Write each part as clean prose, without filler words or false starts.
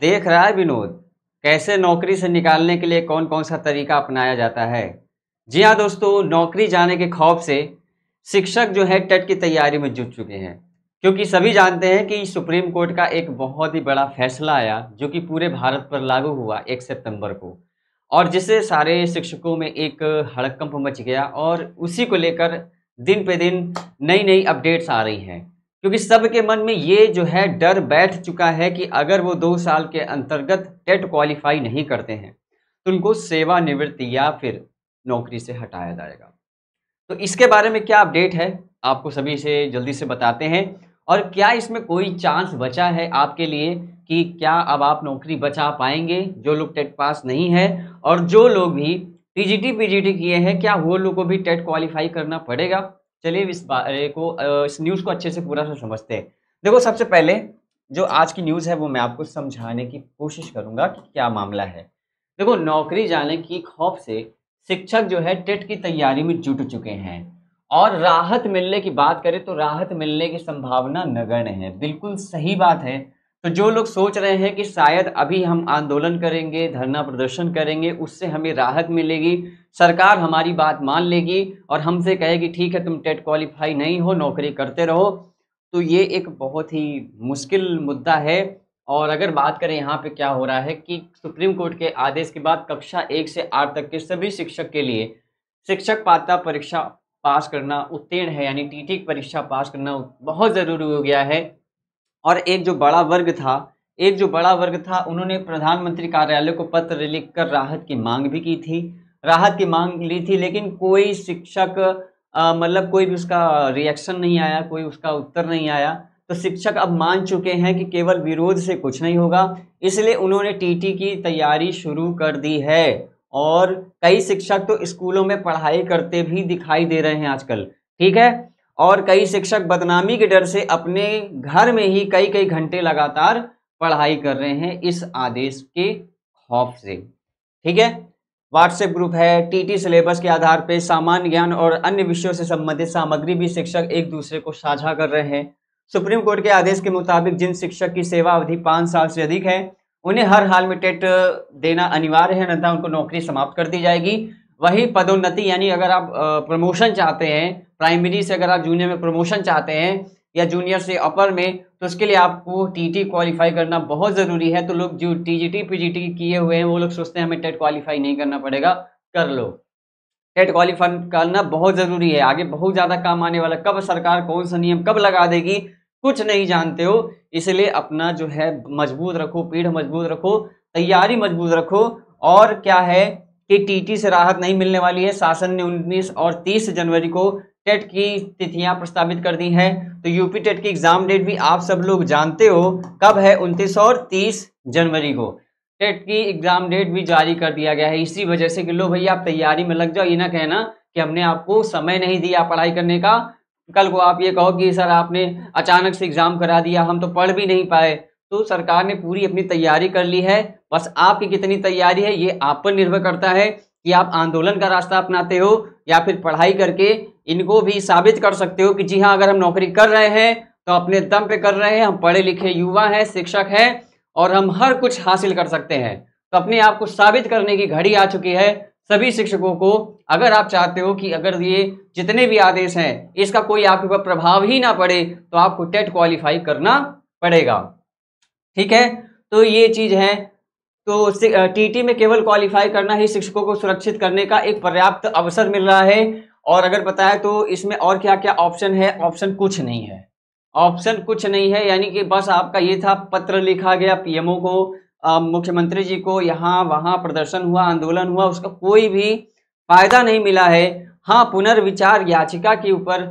देख रहा है विनोद, कैसे नौकरी से निकालने के लिए कौन कौन सा तरीका अपनाया जाता है। जी हाँ दोस्तों, नौकरी जाने के खौफ से शिक्षक जो है टेट की तैयारी में जुट चुके हैं। क्योंकि सभी जानते हैं कि सुप्रीम कोर्ट का एक बहुत ही बड़ा फैसला आया जो कि पूरे भारत पर लागू हुआ 1 सितंबर को, और जिससे सारे शिक्षकों में एक हड़कंप मच गया और उसी को लेकर दिन पे दिन नई नई अपडेट्स आ रही हैं। क्योंकि सबके मन में ये जो है डर बैठ चुका है कि अगर वो 2 साल के अंतर्गत टेट क्वालिफाई नहीं करते हैं तो उनको सेवानिवृत्ति या फिर नौकरी से हटाया जाएगा। तो इसके बारे में क्या अपडेट है, आपको सभी से जल्दी से बताते हैं। और क्या इसमें कोई चांस बचा है आपके लिए कि क्या अब आप नौकरी बचा पाएंगे, जो लोग टेट पास नहीं है, और जो लोग भी टीजीटी पीजीटी किए हैं क्या वो लोग को भी टेट क्वालिफाई करना पड़ेगा। चलिए इस बारे को इस न्यूज़ को अच्छे से पूरा से समझते हैं। देखो, सबसे पहले जो आज की न्यूज़ है वो मैं आपको समझाने की कोशिश करूंगा कि क्या मामला है। देखो, नौकरी जाने की खौफ से शिक्षक जो है टेट की तैयारी में जुट चुके हैं, और राहत मिलने की बात करें तो राहत मिलने की संभावना नगण्य है। बिल्कुल सही बात है। तो जो लोग सोच रहे हैं कि शायद अभी हम आंदोलन करेंगे, धरना प्रदर्शन करेंगे, उससे हमें राहत मिलेगी, सरकार हमारी बात मान लेगी और हमसे कहेगी ठीक है तुम टेट क्वालिफाई नहीं हो, नौकरी करते रहो, तो ये एक बहुत ही मुश्किल मुद्दा है। और अगर बात करें यहाँ पे क्या हो रहा है कि सुप्रीम कोर्ट के आदेश के बाद कक्षा 1 से 8 तक के सभी शिक्षक के लिए शिक्षक पात्रता परीक्षा पास करना उत्तीर्ण है, यानी टीटी की परीक्षा पास करना बहुत ज़रूरी हो गया है। और एक जो बड़ा वर्ग था उन्होंने प्रधानमंत्री कार्यालय को पत्र लिखकर राहत की मांग भी की थी, राहत की मांग ली थी, लेकिन कोई शिक्षक मतलब कोई भी उसका रिएक्शन नहीं आया, कोई उसका उत्तर नहीं आया। तो शिक्षक अब मान चुके हैं कि केवल विरोध से कुछ नहीं होगा, इसलिए उन्होंने टीटी की तैयारी शुरू कर दी है। और कई शिक्षक तो स्कूलों में पढ़ाई करते भी दिखाई दे रहे हैं आजकल, ठीक है। और कई शिक्षक बदनामी के डर से अपने घर में ही कई कई घंटे लगातार पढ़ाई कर रहे हैं इस आदेश के खौफ से, ठीक है। व्हाट्सएप ग्रुप है, टीटी सिलेबस के आधार पर सामान्य ज्ञान और अन्य विषयों से संबंधित सामग्री भी शिक्षक एक दूसरे को साझा कर रहे हैं। सुप्रीम कोर्ट के आदेश के मुताबिक जिन शिक्षक की सेवा अवधि 5 साल से अधिक है उन्हें हर हाल में टेट देना अनिवार्य है, अन्यथा उनको नौकरी समाप्त कर दी जाएगी। वही पदोन्नति, यानी अगर आप प्रमोशन चाहते हैं, प्राइमरी से अगर आप जूनियर में प्रमोशन चाहते हैं या जूनियर से अपर में, तो उसके लिए आपको टीटी क्वालिफाई करना बहुत ज़रूरी है। तो लोग जो टीजीटी पीजीटी किए हुए हैं वो लोग सोचते हैं हमें टेट क्वालिफाई नहीं करना पड़ेगा, कर लो। टेट क्वालिफाई करना बहुत ज़रूरी है, आगे बहुत ज़्यादा काम आने वाला। कब सरकार कौन सा नियम कब लगा देगी कुछ नहीं जानते हो, इसलिए अपना जो है मजबूत रखो, पीठ मजबूत रखो, तैयारी मजबूत रखो। और क्या है कि टीटी से राहत नहीं मिलने वाली है। शासन ने 19 और 30 जनवरी को टेट की तिथियां प्रस्तावित कर दी हैं। तो यूपी टेट की एग्जाम डेट भी आप सब लोग जानते हो कब है, 29 और 30 जनवरी को टेट की एग्जाम डेट भी जारी कर दिया गया है। इसी वजह से कि लो भैया आप तैयारी में लग जाओ, ये ना कहना कि हमने आपको समय नहीं दिया पढ़ाई करने का, कल को आप ये कहो कि सर आपने अचानक से एग्जाम करा दिया, हम तो पढ़ भी नहीं पाए। तो सरकार ने पूरी अपनी तैयारी कर ली है, बस आपकी कितनी तैयारी है ये आप पर निर्भर करता है कि आप आंदोलन का रास्ता अपनाते हो या फिर पढ़ाई करके इनको भी साबित कर सकते हो कि जी हाँ, अगर हम नौकरी कर रहे हैं तो अपने दम पे कर रहे हैं, हम पढ़े लिखे युवा हैं, शिक्षक हैं और हम हर कुछ हासिल कर सकते हैं। तो अपने आप को साबित करने की घड़ी आ चुकी है सभी शिक्षकों को। अगर आप चाहते हो कि अगर ये जितने भी आदेश हैं इसका कोई आपके ऊपर प्रभाव ही ना पड़े तो आपको टेट क्वालिफाई करना पड़ेगा, ठीक है। तो ये चीज़ है। तो टीटी में केवल क्वालिफाई करना ही शिक्षकों को सुरक्षित करने का एक पर्याप्त अवसर मिल रहा है। और अगर बताएं तो इसमें और क्या क्या ऑप्शन है, ऑप्शन कुछ नहीं है, ऑप्शन कुछ नहीं है। यानी कि बस आपका ये था, पत्र लिखा गया पीएमओ को, मुख्यमंत्री जी को, यहाँ वहाँ प्रदर्शन हुआ, आंदोलन हुआ, उसका कोई भी फायदा नहीं मिला है। हाँ, पुनर्विचार याचिका के ऊपर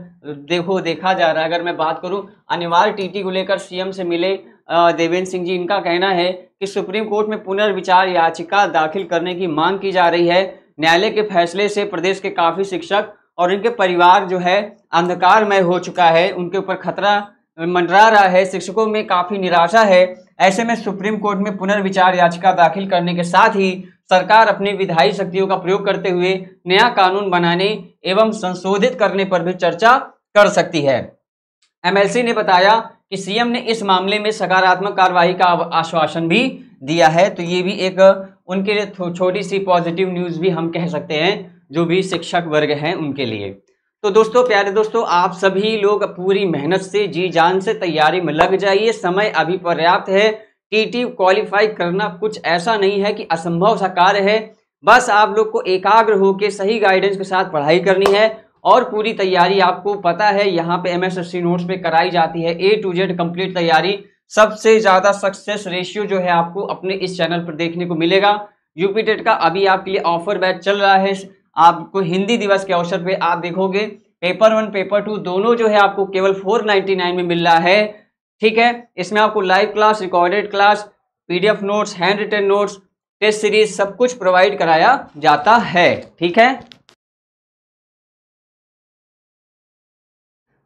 देखा जा रहा है। अगर मैं बात करूं अनिवार्य टीटी को लेकर सीएम से मिले देवेंद्र सिंह जी, इनका कहना है कि सुप्रीम कोर्ट में पुनर्विचार याचिका दाखिल करने की मांग की जा रही है। न्यायालय के फैसले से प्रदेश के काफ़ी शिक्षक और इनके परिवार जो है अंधकारमय हो चुका है, उनके ऊपर खतरा मंडरा रहा है, शिक्षकों में काफ़ी निराशा है। ऐसे में सुप्रीम कोर्ट में पुनर्विचार याचिका दाखिल करने के साथ ही सरकार अपनी विधायी शक्तियों का प्रयोग करते हुए नया कानून बनाने एवं संशोधित करने पर भी चर्चा कर सकती है। एमएलसी ने बताया कि सीएम ने इस मामले में सकारात्मक कार्रवाई का आश्वासन भी दिया है। तो ये भी एक उनके लिए छोटी सी पॉजिटिव न्यूज़ भी हम कह सकते हैं, जो भी शिक्षक वर्ग हैं उनके लिए। तो दोस्तों, प्यारे दोस्तों, आप सभी लोग पूरी मेहनत से जी जान से तैयारी में लग जाइए। समय अभी पर्याप्त है। टीटी क्वालिफाई करना कुछ ऐसा नहीं है कि असंभव सा कार्य है। बस आप लोग को एकाग्र होकर सही गाइडेंस के साथ पढ़ाई करनी है और पूरी तैयारी आपको पता है यहाँ पे MSSC नोट्स पे कराई जाती है। A to Z कंप्लीट तैयारी। सबसे ज्यादा सक्सेस रेशियो जो है आपको अपने इस चैनल पर देखने को मिलेगा। यूपी टेट का अभी आपके लिए ऑफर बैच चल रहा है। आपको हिंदी दिवस के अवसर पे आप देखोगे पेपर 1 पेपर 2 दोनों जो है आपको केवल 499 में मिल रहा है। ठीक है, इसमें आपको live class, recorded class, PDF notes, hand written notes, test series सब कुछ प्रोवाइड कराया जाता है। ठीक है,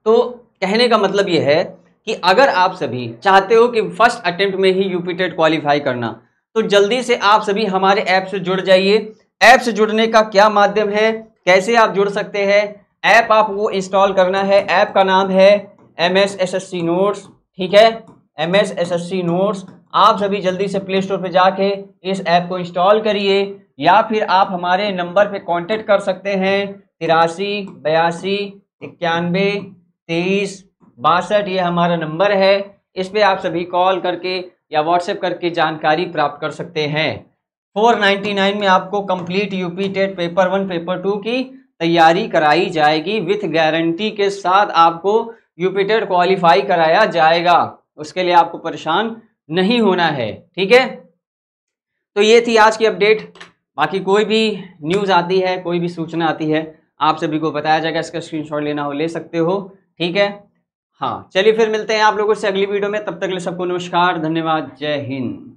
तो कहने का मतलब यह है कि अगर आप सभी चाहते हो कि फर्स्ट अटेम्प्ट में ही यूपी टेट क्वालिफाई करना, तो जल्दी से आप सभी हमारे ऐप से जुड़ जाइए। ऐप से जुड़ने का क्या माध्यम है, कैसे आप जुड़ सकते हैं? ऐप आपको इंस्टॉल करना है। ऐप का नाम है MSSC नोट्स। ठीक है, MSSC नोट्स। आप सभी जल्दी से प्ले स्टोर पर जाके इस ऐप को इंस्टॉल करिए, या फिर आप हमारे नंबर पे कांटेक्ट कर सकते हैं 83 82 91 23 62। ये हमारा नंबर है। इस पे आप सभी कॉल करके या व्हाट्सएप करके जानकारी प्राप्त कर सकते हैं। 499 में आपको complete UP TET paper 1 paper 2 की तैयारी कराई जाएगी। विथ गारंटी के साथ आपको यूपी टेट क्वालिफाई कराया जाएगा। उसके लिए आपको परेशान नहीं होना है। ठीक है, तो ये थी आज की अपडेट। बाकी कोई भी न्यूज़ आती है, कोई भी सूचना आती है, आप सभी को बताया जाएगा। इसका स्क्रीनशॉट लेना हो ले सकते हो। ठीक है, हाँ, चलिए फिर मिलते हैं आप लोगों से अगली वीडियो में। तब तक के लिए सबको नमस्कार, धन्यवाद, जय हिंद।